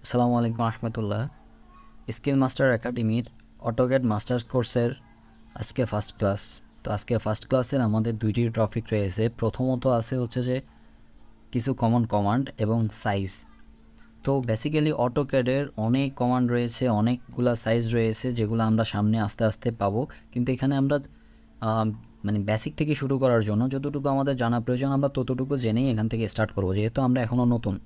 আসসালামু আলাইকুম রহমতুল্লাহ। Skill master একাডেমির অটোক্যাড মাস্টার্স কোর্সের আজকে ফার্স্ট ক্লাস। তো আজকে ফার্স্ট ক্লাসের আমাদের দুইটি টপিক রয়েছে। প্রথমত আছে হচ্ছে যে কিছু কমন কমান্ড এবং সাইজ। তো বেসিক্যালি অটোক্যাডের অনেক কমান্ড রয়েছে, অনেকগুলা সাইজ রয়েছে, যেগুলো আমরা সামনে আস্তে আস্তে পাবো। কিন্তু এখানে আমরা মানে বেসিক থেকে শুরু করার জন্য যতটুকু আমাদের জানা প্রয়োজন আমরা ততটুকু জেনেই এখান থেকে স্টার্ট করবো, যেহেতু আমরা এখনও নতুন।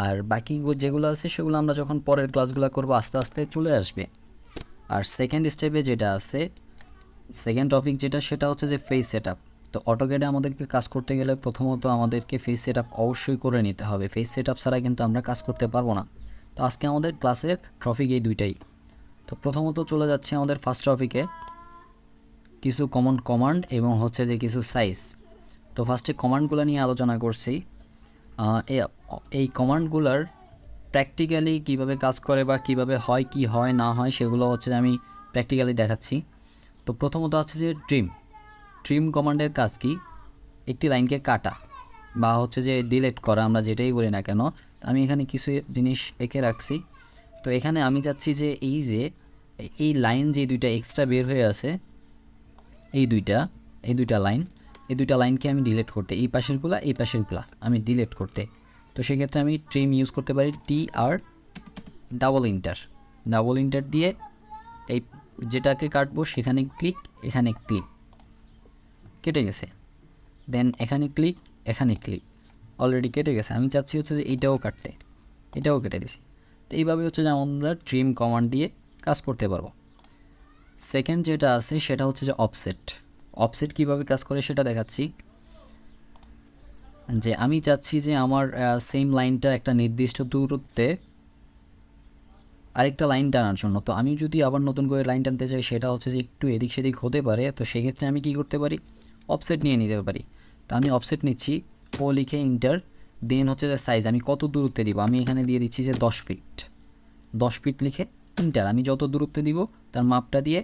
আর বাকি যেগুলো আছে সেগুলো আমরা যখন পরের ক্লাসগুলো করবো আস্তে আস্তে চলে আসবে। আর সেকেন্ড স্টেপে যেটা আছে, সেকেন্ড টপিক যেটা, সেটা হচ্ছে যে ফেস সেট আপ। তো অটোক্যাডে আমাদেরকে কাজ করতে গেলে প্রথমত আমাদেরকে ফেস সেট আপ অবশ্যই করে নিতে হবে। ফেস সেট আপ ছাড়া কিন্তু আমরা কাজ করতে পারবো না। তো আজকে আমাদের ক্লাসের টপিক এই দুইটাই। তো প্রথমত চলে যাচ্ছে আমাদের ফার্স্ট টপিকে, কিছু কমন কমান্ড এবং হচ্ছে যে কিছু সাইজ। তো ফার্স্টে কমান্ডগুলো নিয়ে আলোচনা করছি। এই কমান্ডগুলোর প্র্যাকটিক্যালি কীভাবে কাজ করে বা কীভাবে হয়, কি হয় না হয়, সেগুলো হচ্ছে আমি প্র্যাকটিক্যালি দেখাচ্ছি। তো প্রথমত আছে যে ট্রিম কমান্ডের কাজ কি? একটি লাইনকে কাটা বা হচ্ছে যে ডিলেট করা, আমরা যেটাই বলি না কেন। আমি এখানে কিছু জিনিস এঁকে রাখছি। তো এখানে আমি চাচ্ছি যে এই লাইন যে দুইটা এক্সট্রা বের হয়ে আছে, এই দুইটা লাইনকে আমি ডিলিট করতে, এই পাশেরগুলা আমি ডিলিট করতে। তো সেক্ষেত্রে আমি ট্রিম ইউজ করতে পারি, TR ডাবল ইন্টার দিয়ে এই যেটাকে কাটবো সেখানে ক্লিক, এখানে ক্লিক, কেটে গেছে। দেন এখানে ক্লিক, অলরেডি কেটে গেছে। আমি চাচ্ছি হচ্ছে যে এইটাও কাটতে, এটাও কেটে দিছি। তো এইভাবে হচ্ছে যে আমরা ট্রিম কমান্ড দিয়ে কাজ করতে পারবো। সেকেন্ড যেটা আছে সেটা হচ্ছে যে অফসেট কীভাবে কাজ করে সেটা দেখাচ্ছি। যে আমি চাচ্ছি যে আমার সেম লাইনটা একটা নির্দিষ্ট দূরত্বে আরেকটা লাইন টানার জন্য। তো আমি যদি আবার নতুন করে লাইন টানতে চাই, সেটা হচ্ছে যে একটু এদিক সেদিক হতে পারে। তো সেক্ষেত্রে আমি কী করতে পারি, অফসেট নিয়ে নিতে পারি। তো আমি অফসেট নিচ্ছি, ও লিখে ইন্টার, দেন হচ্ছে যে সাইজ আমি কত দূরত্বে দিব, আমি এখানে দিয়ে দিচ্ছি যে 10 ফিট লিখে ইন্টার। আমি যত দূরত্বে দিব তার মাপটা দিয়ে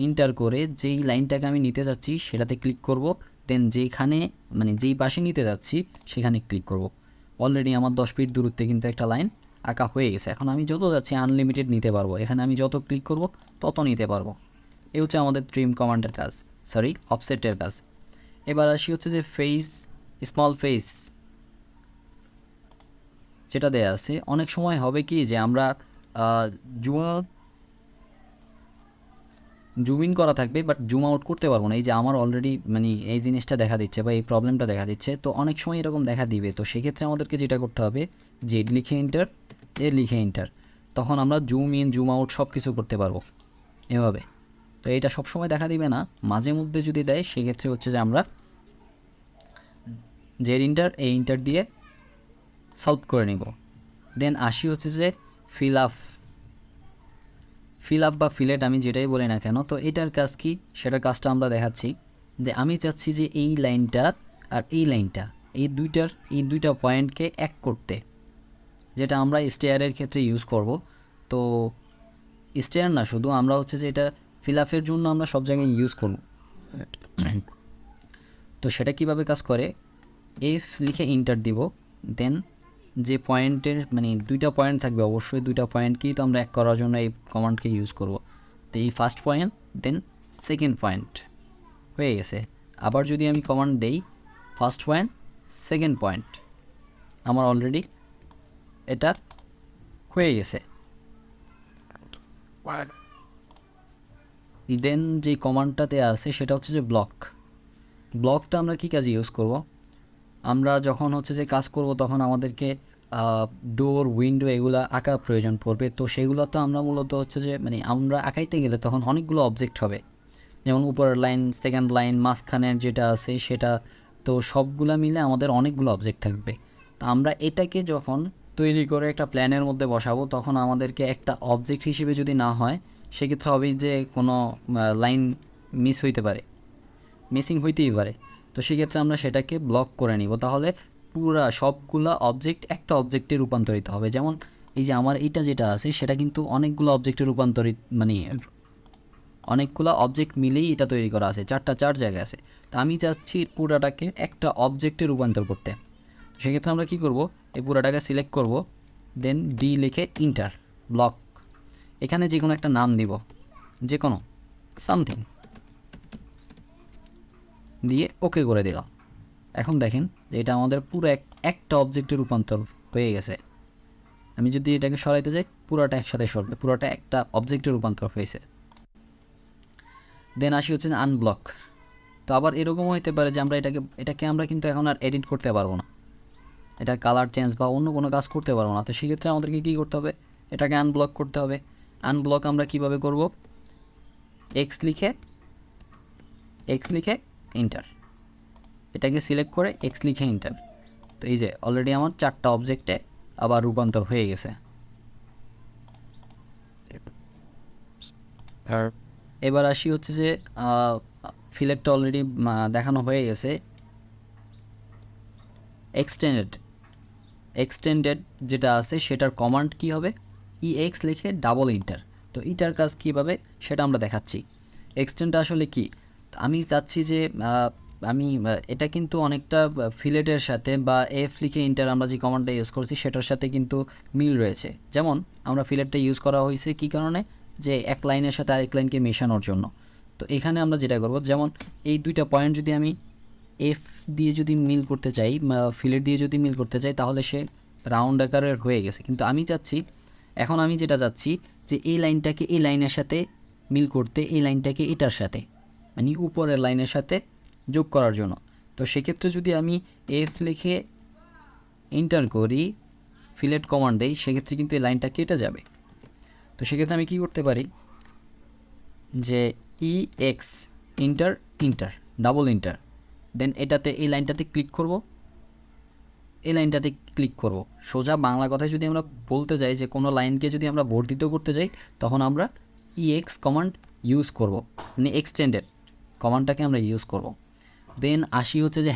ইন্টার করে যেই লাইনটাকে আমি নিতে যাচ্ছি সেটাতে ক্লিক করব। দেন যেই পাশে নিতে যাচ্ছি সেখানে ক্লিক করব। অলরেডি আমার 10 ফিট দূরত্বে কিন্তু একটা লাইন আঁকা হয়ে গেছে। এখন আমি যত যাচ্ছি আনলিমিটেড নিতে পারবো, এখানে আমি যত ক্লিক করব তত নিতে পারবো। এই হচ্ছে আমাদের ট্রিম কমান্ডের কাজ, অফসেটের কাজ। এবার আসি হচ্ছে যে স্মল ফেস যেটা দেয়া আছে। অনেক সময় হবে কি যে আমরা জুম ইন করা থাকবে বাট জুম আউট করতে পারবো না। এই যে আমার অলরেডি এই জিনিসটা দেখা দিচ্ছে বা এই প্রবলেমটা দেখা দিচ্ছে। তো অনেক সময় এরকম দেখা দিবে। তো সেক্ষেত্রে আমাদেরকে যেটা করতে হবে, জেড লিখে এন্টার, তখন আমরা জুম ইন জুম আউট সব কিছু করতে পারবো এভাবে। তো এটা সবসময় দেখা দিবে না, মাঝে মধ্যে যদি দেয় সেক্ষেত্রে হচ্ছে যে আমরা জেড ইন্টার দিয়ে সলভ করে নিব। দেন আসি হচ্ছে যে ফিল আপ বা ফিলেট, আমি যেটাই বলি না কেন। তো এটার কাজ কি, সেটার কাজটা আমরা দেখাচ্ছি। যে আমি চাচ্ছি যে এই লাইনটা আর এই লাইনটা, এই দুইটা পয়েন্টকে এক করতে, যেটা আমরা স্টেয়ারের ক্ষেত্রে ইউজ করব। তো স্টেয়ার না, শুধু আমরা হচ্ছে যে এটা ফিল আপের জন্য আমরা সব জায়গায় ইউজ করব। তো সেটা কিভাবে কাজ করে, এফ লিখে ইন্টার দিব। দেন যে পয়েন্টের দুইটা পয়েন্ট থাকবে, অবশ্যই দুইটা পয়েন্টকেই তো আমরা এক করার জন্য এই কমান্ডকে ইউজ করব। তো এই first point, then second point হয়ে গেছে। আবার যদি আমি কমান্ড দেই ফার্স্ট পয়েন্ট সেকেন্ড পয়েন্ট, আমার অলরেডি এটা হয়ে গেছে। দেন যে কমান্ডটাতে আছে সেটা হচ্ছে যে ব্লকটা আমরা কী কাজে ইউজ করব, আমরা যখন হচ্ছে যে কাজ করব তখন আমাদেরকে ডোর উইন্ডো এগুলো আঁকা প্রয়োজন পড়বে। তো সেগুলো তো আমরা মূলত হচ্ছে যে আমরা আঁকাইতে গেলে তখন অনেকগুলো অবজেক্ট হবে, যেমন উপরের লাইন, সেকেন্ড লাইন, মাঝখানের যেটা আছে সেটা। তো সবগুলো মিলে আমাদের অনেকগুলো অবজেক্ট থাকবে। তো আমরা এটাকে যখন তৈরি করে একটা প্ল্যানের মধ্যে বসাবো, তখন আমাদেরকে একটা অবজেক্ট হিসেবে যদি না হয়, সেক্ষেত্রে হবে যে কোনো লাইন মিসিং হইতেই পারে। তো সেক্ষেত্রে আমরা সেটাকে ব্লক করে নিব। তাহলে পুরা সবগুলা অবজেক্ট একটা অবজেক্টে রূপান্তরিত হবে। যেমন এই যে আমার এইটা যেটা আছে সেটা কিন্তু অনেকগুলো অবজেক্টে রূপান্তরিত, অনেকগুলো অবজেক্ট মিলেই এটা তৈরি করা আছে, চার জায়গায় আছে। তো আমি চাচ্ছি পুরাটাকে একটা অবজেক্টে রূপান্তর করতে। সেক্ষেত্রে আমরা কি করব, এই পুরাটাকে সিলেক্ট করব, দেন ডি লিখে ইন্টার ব্লক, এখানে যে কোনো একটা নাম দিব, যে কোনো সামথিং দিয়ে ওকে করে দিলাম। এখন দেখেন যে এটা আমাদের পুরো একটা অবজেক্টে রূপান্তর হয়ে গেছে। আমি যদি এটাকে সরাইতে যাই পুরোটা একসাথে সরবে, পুরোটা একটা অবজেক্টে রূপান্তর হয়েছে। দেন আসি হচ্ছে আনব্লক। তো আবার এরকমও হতে পারে যে আমরা এটাকে আমরা কিন্তু এখন আর এডিট করতে পারবো না, এটার কালার চেঞ্জ বা অন্য কোনো কাজ করতে পারবো না। তো সেক্ষেত্রে আমাদেরকে কী করতে হবে, এটাকে আনব্লক করতে হবে। আনব্লক আমরা কিভাবে করব, এক্স লিখে ইন্টার, এটাকে সিলেক্ট করে এক্স লিখে ইন্টার। তো এই যে অলরেডি আমার 4টা অবজেক্টে আবার রূপান্তর হয়ে গেছে। এবার আসি হচ্ছে যে ফিলেটটা অলরেডি দেখানো হয়ে গেছে। এক্সটেন্ডেড যেটা আছে সেটার কমান্ড কি হবে, এক্স লিখে ডাবল ইন্টার। তো এটার কাজ কীভাবে সেটা আমরা দেখাচ্ছি। এক্সটেন্ডটা আসলে কি, আমি চাচ্ছি যে এটা কিন্তু অনেকটা ফিলেটের সাথে বা এফ লিখে ইন্টার আমরা যে কমান্ডটা ইউজ করছি সেটার সাথে কিন্তু মিল রয়েছে। যেমন আমরা ফিলেটটা ইউজ করা হয়েছে কী কারণে, যে এক লাইনের সাথে আরেক লাইনকে মেশানোর জন্য। তো এখানে আমরা যেটা করব, যেমন এই দুইটা পয়েন্ট যদি আমি এফ দিয়ে যদি মিল করতে চাই, ফিলেট দিয়ে যদি মিল করতে চাই, তাহলে সে রাউন্ড আকারের হয়ে গেছে। কিন্তু আমি যেটা চাচ্ছি যে এই লাইনটাকে এই লাইনের সাথে মিল করতে, এই লাইনটাকে এটার সাথে মানে উপরের লাইনের সাথে যোগ করার জন্য। তো সেক্ষেত্রে যদি আমি এফ লিখে এন্টার করি, ফিলেট কমান্ড দেই, সেক্ষেত্রে কিন্তু এই লাইনটা কেটে যাবে। তো সেক্ষেত্রে আমি কি করতে পারি, যে এক্স ইন্টার ডাবল ইন্টার, দেন এটাতে এই লাইনটাতে ক্লিক করব, সোজা বাংলা কথায় যদি আমরা বলতে যাই যে কোনো লাইনকে যদি আমরা বর্ধিত করতে যাই, তখন আমরা এক্স কমান্ড ইউজ করব, মানে এক্সটেন্ডেড কমান্ডটাকে আমরা ইউজ করব। দেন আসি হচ্ছে যে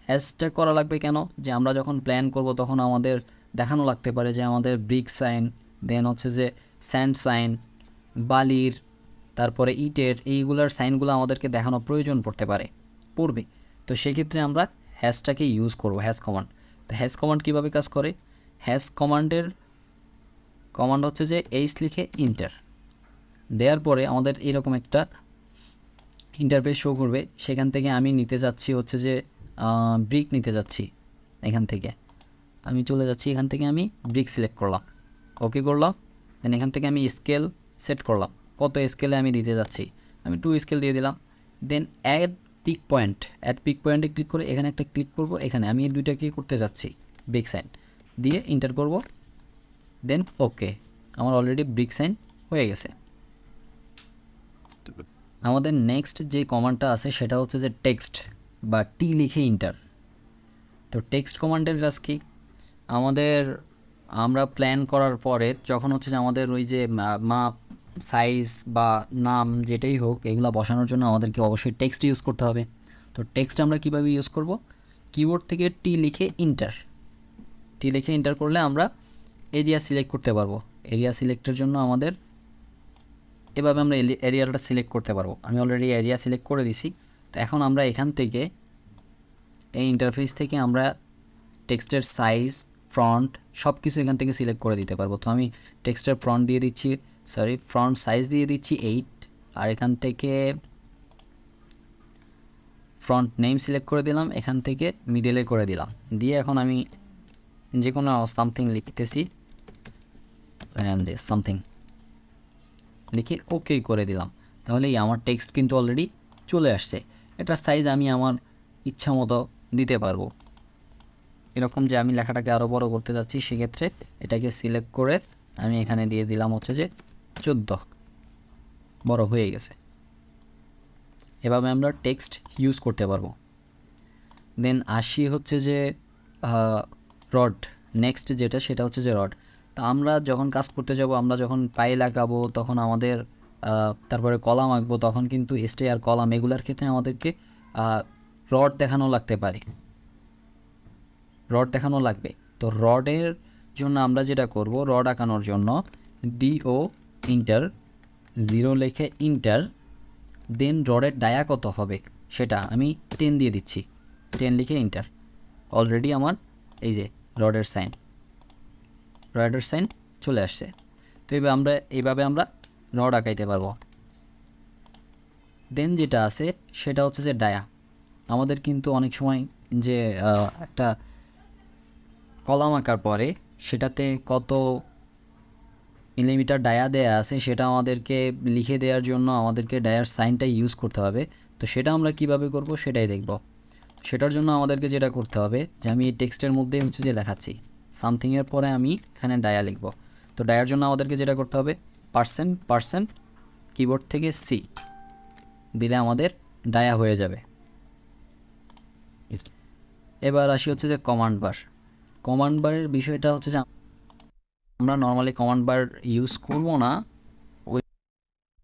হ্যাচটা করা লাগবে কেন, যে আমরা যখন প্ল্যান করব তখন আমাদের দেখানো লাগতে পারে যে আমাদের ব্রিক সাইন, দেন হচ্ছে যে স্যান্ড সাইন, বালির, তারপরে ইটের, এইগুলার সাইনগুলো আমাদেরকে দেখানো প্রয়োজন পড়বে। তো সেক্ষেত্রে আমরা হ্যাশটাকে ইউজ করব, হ্যাশ কমান্ড। তো হ্যাশ কমান্ড কীভাবে কাজ করে, হ্যাশ কমান্ডের কমান্ড হচ্ছে যে এইচ লিখে ইন্টার দেওয়ার পরে আমাদের এরকম একটা ইন্টারফেস শো করবে। সেখান থেকে আমি নিতে যাচ্ছি হচ্ছে যে ব্রিক নিতে যাচ্ছি, এখান থেকে আমি চলে যাচ্ছি, এখান থেকে আমি ব্রিক সিলেক্ট করলাম, ওকে করলাম। দেন এখান থেকে আমি স্কেল সেট করলাম, কত স্কেলে আমি দিতে যাচ্ছি, আমি 2 স্কেল দিয়ে দিলাম। দেন অ্যাড পিক পয়েন্টে ক্লিক করে এখানে একটা ক্লিক করব, এখানে আমি এই দুইটাকে করতে যাচ্ছি, ব্রিক সাইন দিয়ে ইন্টার করব, দেন ওকে, আমার অলরেডি ব্রিক সাইন হয়ে গেছে। আমাদের নেক্সট যে কমান্ডটা আছে সেটা হচ্ছে যে টেক্সট বা টি লিখে ইন্টার। তো টেক্সট কমান্ডের কাজ কি, আমরা প্ল্যান করার পরে যখন হচ্ছে যে আমাদের ওই যে মাপ, সাইজ বা নাম যেটাই হোক, এগুলো বসানোর জন্য আমাদেরকে অবশ্যই টেক্সট ইউজ করতে হবে। তো টেক্সট আমরা কীভাবে ইউজ করব, কিবোর্ড থেকে টি লিখে ইন্টার করলে আমরা এরিয়া সিলেক্ট করতে পারবো। এরিয়া সিলেক্টের জন্য আমাদের এভাবে আমরা এরিয়াটা সিলেক্ট করতে পারবো। আমি অলরেডি এরিয়া সিলেক্ট করে দিছি। তো এখন আমরা এখান থেকে এই ইন্টারফেস থেকে আমরা টেক্সটের সাইজ, ফ্রন্ট সব কিছু এখান থেকে সিলেক্ট করে দিতে পারবো। তো আমি টেক্সটের ফ্রন্ট সাইজ দিয়ে দিচ্ছি 8, আর এখান থেকে ফ্রন্ট নেম সিলেক্ট করে দিলাম, এখান থেকে মিডলে করে দিলাম, দিয়ে এখন আমি যে কোনো সামথিং লিখতেছি, সামথিং লিখে ওকে করে দিলাম। তাহলেই আমার টেক্সট কিন্তু অলরেডি চলে আসছে। এটার সাইজ আমি আমার ইচ্ছা মতো দিতে পারবো। এরকম যে আমি লেখাটাকে আরও বড় করতে যাচ্ছি, সেক্ষেত্রে এটাকে সিলেক্ট করে আমি এখানে দিয়ে দিলাম হচ্ছে যে 14, বড় হয়ে গেছে। এভাবে আমরা টেক্সট ইউজ করতে পারবো। দেন আসি হচ্ছে যে রড, নেক্সট যেটা সেটা হচ্ছে যে রড। তো আমরা যখন কাজ করতে যাব, আমরা যখন পায়ে লাগাবো তখন আমাদের তারপরে কলাম আঁকবো, তখন কিন্তু স্টেয়ার কলাম এগুলার ক্ষেত্রে আমাদেরকে রড দেখানো লাগবে। তো রডের জন্য আমরা যেটা করব, রড আঁকানোর জন্য ডিও ইন্টার 0 লিখে ইন্টার, দেন রডের ডায়া কত হবে সেটা আমি 10 দিয়ে দিচ্ছি, 10 লিখে ইন্টার। অলরেডি আমার এই যে রডের সাইন রডের সাইন চলে আসছে। তো এইভাবে আমরা রড আঁকাইতে পারবো। দেন যেটা আছে সেটা হচ্ছে যে ডায়া। আমাদের কিন্তু অনেক সময় যে একটা কলাম আঁকার পরে সেটাতে কত মিলিমিটার ডায়া দেয়া আছে সেটা আমাদেরকে লিখে দেওয়ার জন্য আমাদেরকে ডায়ার সাইনটা ইউজ করতে হবে। তো সেটা আমরা কিভাবে করব সেটাই দেখব। সেটার জন্য আমাদেরকে যেটা করতে হবে যে আমি এই টেক্সটের মধ্যে হচ্ছে যে লেখাচ্ছি সামথিংয়ের পরে আমি এখানে ডায়া লিখব। তো ডায়ার জন্য আমাদেরকে যেটা করতে হবে পার্সেন্ট কিবোর্ড থেকে সি দিলে আমাদের ডায়া হয়ে যাবে। এবার আসি হচ্ছে যে কমান্ড বারের বিষয়টা হচ্ছে যে আমরা নর্মালি কমান্ড বার ইউজ করব না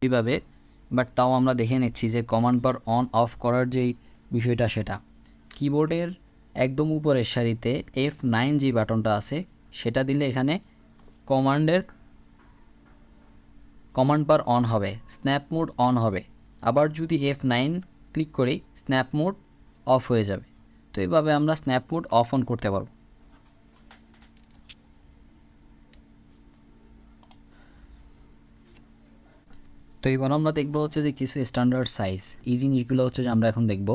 ওইভাবে, বাট তাও আমরা দেখে নিচ্ছি যে কমান্ড বার অন অফ করার যেই বিষয়টা সেটা কিবোর্ডের একদম উপরের সারিতে F9 যে বাটনটা আছে সেটা দিলে এখানে কমান্ড বার অন হবে, স্ন্যাপ মোড অন হবে। আবার যদি F9 ক্লিক করি স্ন্যাপ মোড অফ হয়ে যাবে। তো এইভাবে আমরা স্ন্যাপ মোড অফ অন করতে পারবো। তো এবার আমরা দেখবো হচ্ছে যে কিছু স্ট্যান্ডার্ড সাইজ, এই জিনিসগুলো হচ্ছে যে আমরা এখন দেখব।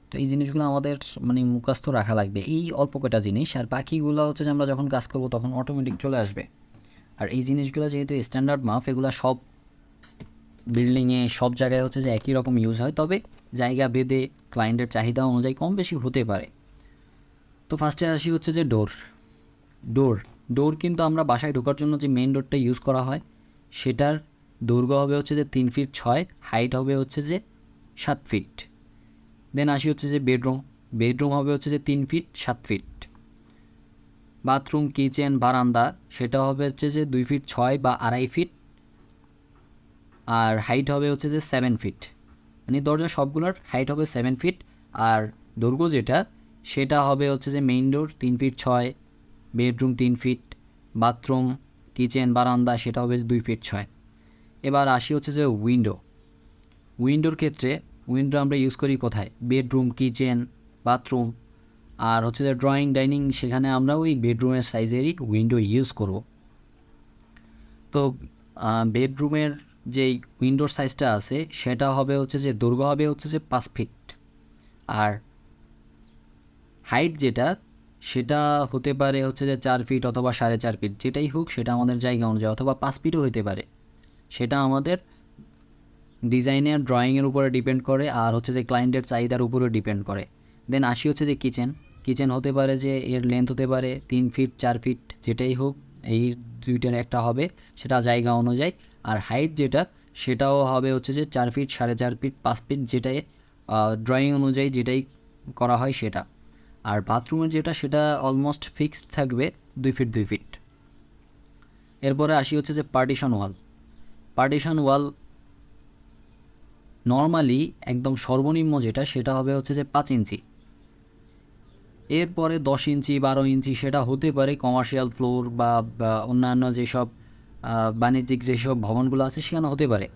তো এই জিনিসগুলো আমাদের মানে মুখস্থ রাখা লাগবে, এই অল্প কটা জিনিস, আর বাকিগুলো হচ্ছে যে আমরা যখন কাজ করব তখন অটোমেটিক চলে আসবে। আর এই জিনিসগুলো যেহেতু স্ট্যান্ডার্ড মাপ, এগুলো সব বিল্ডিংয়ে সব জায়গায় হচ্ছে যে একই রকম ইউজ হয়, তবে জায়গা ভেদে ক্লায়েন্টের চাহিদা অনুযায়ী কম বেশি হতে পারে। তো ফার্স্টে আসি হচ্ছে যে ডোর কিন্তু আমরা বাসায় ঢোকার জন্য যে মেইন ডোরটা ইউজ করা হয় সেটার দৈর্ঘ্য হবে হচ্ছে যে 3 ফিট 6, হাইট হবে হচ্ছে যে 7 ফিট। দেন আসি হচ্ছে যে বেডরুম হবে হচ্ছে যে 3 ফিট 7 ফিট। বাথরুম কিচেন বারান্দা সেটা হবে হচ্ছে যে 2 ফিট 6 বা 2.5 ফিট, আর হাইট হবে হচ্ছে যে 7 ফিট। মানে দরজা সবগুলোর হাইট হবে 7 ফিট, আর দৈর্ঘ্য যেটা সেটা হবে হচ্ছে যে main door 3 feet 6, bedroom 3 feet, bathroom kitchen বারান্দা সেটা হবে 2 ফিট 6। এবার আসি হচ্ছে যে উইন্ডোর ক্ষেত্রে উইন্ডো আমরা ইউজ করি কোথায়, বেডরুম কিচেন বাথরুম, আর হচ্ছে যে ড্রয়িং ডাইনিং সেখানে আমরা ওই বেডরুমের সাইজেরই উইন্ডো ইউজ করব। তো বেডরুমের যেই উইন্ডোর সাইজটা আছে সেটা হবে হচ্ছে যে দৈর্ঘ্য হবে হচ্ছে যে 5 ফিট, আর হাইট যেটা সেটা হতে পারে হচ্ছে যে 4 ফিট অথবা 4.5 ফিট, যেটাই হোক সেটা আমাদের জায়গা অনুযায়ী, অথবা 5 ফিটও হতে পারে, সেটা আমাদের ডিজাইনের ড্রয়িংয়ের উপরে ডিপেন্ড করে, আর হচ্ছে যে ক্লায়েন্টের চাহিদার উপরে ডিপেন্ড করে। দেন আসি হচ্ছে যে কিচেন হতে পারে যে এর লেন্থ হতে পারে 3 ফিট 4 ফিট, যেটাই হোক এই দুইটার একটা হবে, সেটা জায়গা অনুযায়ী। আর হাইট যেটা সেটাও হবে হচ্ছে যে 4 ফিট 4.5 ফিট 5 ফিট, যেটাই ড্রয়িং অনুযায়ী যেটাই করা হয় সেটা। আর বাথরুমের যেটা সেটা অলমোস্ট ফিক্সড থাকবে 2 ফিট 2 ফিট। এরপরে আসি হচ্ছে যে পার্টিশন ওয়াল নর্মালি একদম সর্বনিম্ন যেটা সেটা হবে হচ্ছে যে 5 ইঞ্চি। এরপরে 10 ইঞ্চি 12 ইঞ্চি সেটা হতে পারে কমার্শিয়াল ফ্লোর বা অন্যান্য যেসব বাণিজ্যিক যেসব ভবনগুলো আছে সেখানে হতে পারে।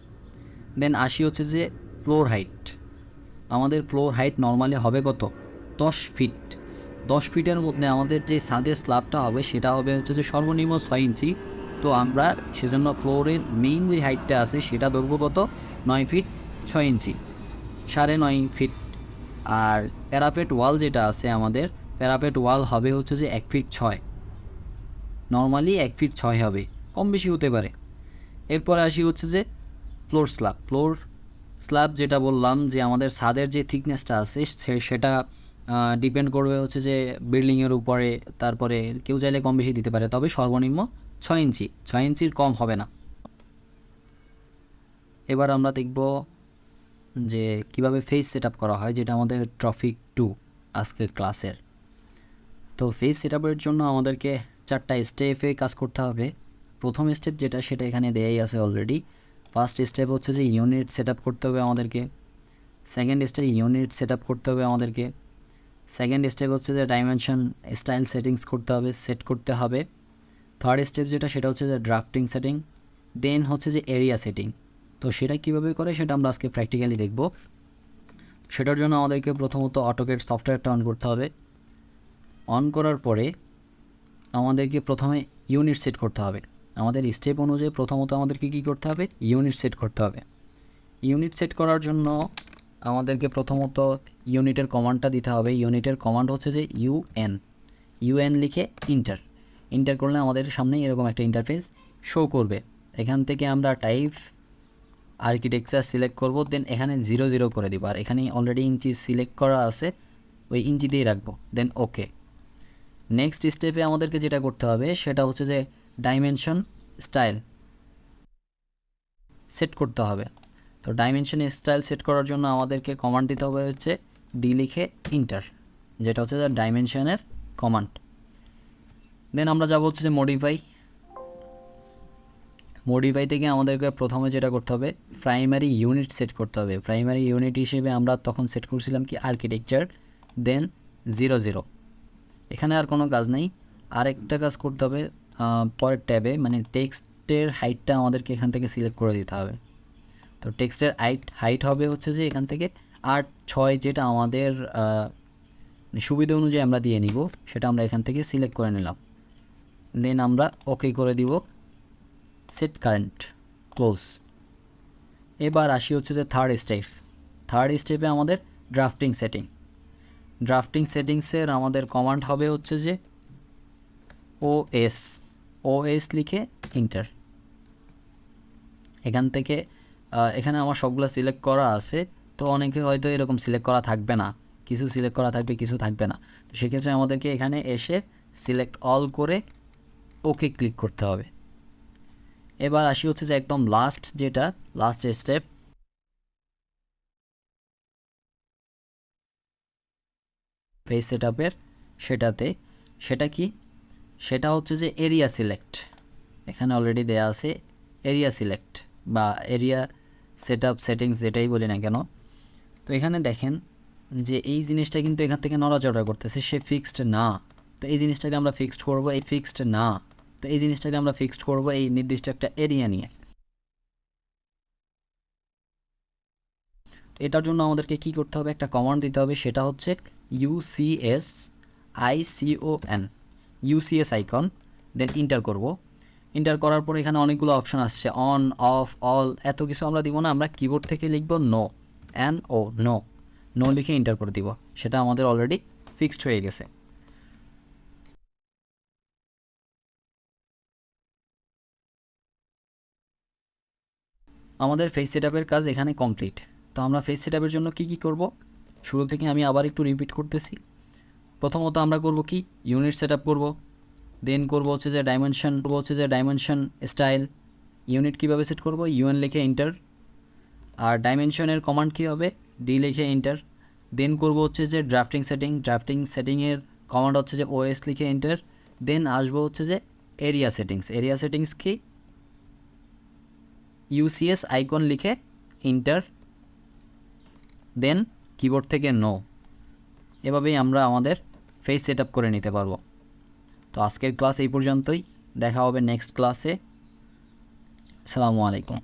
দেন আসি হচ্ছে যে আমাদের ফ্লোর হাইট নর্মালি হবে কত, 10 ফিট। 10 ফিটের মধ্যে আমাদের যে ছাদের স্ল্যাবটা হবে সেটা হবে হচ্ছে যে সর্বনিম্ন 6 ইঞ্চি। তো আমরা সেজন্য ফ্লোরের মেইন যে হাইটটা আছে সেটা ধরবো কত, 9 ফিট 6 ইঞ্চি, 9.5 ফিট। আর প্যারাপেট ওয়াল যেটা আছে আমাদের, প্যারাপেট ওয়াল হবে হচ্ছে যে 1 ফিট 6, নর্মালি 1 ফিট 6 হবে, কম বেশি হতে পারে। এরপরে আসি হচ্ছে যে ফ্লোর স্ল্যাব যেটা বললাম যে আমাদের ছাদের যে থিকনেসটা আছে সেটা ডিপেন্ড করবে হচ্ছে যে বিল্ডিংয়ের উপরে, তারপরে কেউ চাইলে কম বেশি দিতে পারে, তবে সর্বনিম্ন 6 ইঞ্চি, 6 ইঞ্চির কম হবে না। এবার আমরা দেখব যে কিভাবে ফেস সেট করা হয়, যেটা আমাদের টপিক 2 আজকের ক্লাসের। তো ফেস সেট জন্য আমাদেরকে 4টা স্টেপে কাজ করতে হবে। প্রথম স্টেপ যেটা সেটা এখানে দেয়াই আছে অলরেডি। ফার্স্ট স্টেপ হচ্ছে যে ইউনিট সেট করতে হবে আমাদেরকে। সেকেন্ড স্টেপ ইউনিট সেট করতে হবে আমাদেরকে। সেকেন্ড স্টেপ হচ্ছে যে ডাইমেনশন স্টাইল সেট করতে হবে। থার্ড স্টেপ যেটা সেটা হচ্ছে যে ড্রাফটিং সেটিং। দেন হচ্ছে যে এরিয়া সেটিং। তো সেটা কীভাবে করে সেটা আমরা আজকে প্র্যাকটিক্যালি দেখব। সেটার জন্য আমাদেরকে প্রথমত অটোক্যাড সফটওয়্যারটা অন করতে হবে। অন করার পরে আমাদেরকে প্রথমে ইউনিট সেট করতে হবে। আমাদের স্টেপ অনুযায়ী প্রথমত আমাদেরকে কী করতে হবে? ইউনিট সেট করতে হবে। ইউনিট সেট করার জন্য আমাদেরকে প্রথমত ইউনিটের কমান্ডটা দিতে হবে। ইউনিটের কমান্ড হচ্ছে যে ইউএন লিখে ইন্টার করলে আমাদের সামনে এরকম একটা ইন্টারফেস শো করবে। এখান থেকে আমরা টাইপ আর্কিটেকচার সিলেক্ট করব, দেন এখানে 0 করে দিব। আর এখানে অলরেডি ইঞ্চি সিলেক্ট করা আছে, ওই ইঞ্চি দিয়েই রাখবো, দেন ওকে। নেক্সট স্টেপে আমাদেরকে যেটা করতে হবে সেটা হচ্ছে যে ডাইমেনশন স্টাইল সেট করতে হবে। তো ডাইমেনশন স্টাইল সেট করার জন্য আমাদেরকে কমান্ড দিতে হবে হচ্ছে ডি লিখে ইন্টার, যেটা হচ্ছে যে ডাইমেনশনের কমান্ড। দেন আমরা যাব হচ্ছে যে মডিফাই থেকে আমাদেরকে প্রথমে যেটা করতে হবে প্রাইমারি ইউনিট সেট করতে হবে। প্রাইমারি ইউনিট হিসেবে আমরা তখন সেট করছিলাম কি আর্কিটেকচার, দেন 0 এখানে আর কোনো কাজ নেই। আরেকটা কাজ করতে হবে পরের ট্যাবে, মানে টেক্সটের হাইটটা আমাদেরকে এখান থেকে সিলেক্ট করে দিতে হবে। তো টেক্সটের হাইট হবে হচ্ছে যে এখান থেকে 8/6, যেটা আমাদের সুবিধা অনুযায়ী আমরা দিয়ে নিব, সেটা আমরা এখান থেকে সিলেক্ট করে নিলাম। দেন আমরা ওকে করে দিব, সেট কারেন্ট, ক্লোজ। এবার আসি হচ্ছে যে থার্ড স্টেপে আমাদের ড্রাফটিং সেটিংসের আমাদের কমান্ড হবে হচ্ছে যে ওএস লিখে ইন্টার। এখান থেকে এখানে আমার সবগুলো সিলেক্ট করা আছে, তো অনেকে হয়তো এরকম সিলেক্ট করা থাকবে না, কিছু সিলেক্ট করা থাকবে, কিছু থাকবে না। তো সেক্ষেত্রে আমাদেরকে এখানে এসে সিলেক্ট অল করে ওকে ক্লিক করতে হবে। এবার আসি হচ্ছে যে একদম লাস্ট স্টেপ, পেজ সেটআপের সেটা হচ্ছে যে এরিয়া সিলেক্ট। এখানে অলরেডি দেয়া আছে এরিয়া সিলেক্ট বা এরিয়া সেটআপ সেটিংস, যেটাই বলি না কেন। তো এখানে দেখেন যে এই জিনিসটা কিন্তু এখান থেকে নড়াচড়া করতেছে, সে ফিক্সড না। তো এই জিনিসটাকে আমরা ফিক্সড করব এই নির্দিষ্ট একটা এরিয়া নিয়ে। এটার জন্য আমাদেরকে কি করতে হবে? একটা কমান্ড দিতে হবে, সেটা হচ্ছে UCS আইকন, দেন ইন্টার করব। ইন্টার করার পর এখানে অনেকগুলো অপশন আসছে, অন, অফ, অল, এত কিছু আমরা দিব না। আমরা কিবোর্ড থেকে লিখব নো লিখে ইন্টার করে দিব। সেটা আমাদের অলরেডি ফিক্সড হয়ে গেছে। আমাদের ফেস সেটআপের কাজ এখানে কমপ্লিট। তো আমরা ফেস সেটআপের জন্য কি করব, শুরু থেকে আমি আবার একটু রিপিট করতেছি। প্রথমত আমরা করব কি, ইউনিট সেটআপ করব, দেন করব হচ্ছে যে ডাইমেনশন স্টাইল। ইউনিট কীভাবে সেট করব? ইউএন লিখে ইন্টার। আর ডাইমেনশনের কমান্ড কী হবে? ডি লিখে ইন্টার। দেন করব হচ্ছে যে ড্রাফটিং সেটিংয়ের কমান্ড হচ্ছে যে ওএস লিখে ইন্টার। দেন আসবো হচ্ছে যে এরিয়া সেটিংস কি UCS আইকন লিখে ইন্টার, দেন কিবোর্ড থেকে নো। এভাবেই আমরা আমাদের ফেস সেটআপ করে নিতে পারবো। তো আজকের ক্লাস এই পর্যন্তই, দেখা হবে নেক্সট ক্লাসে। আসসালামু আলাইকুম।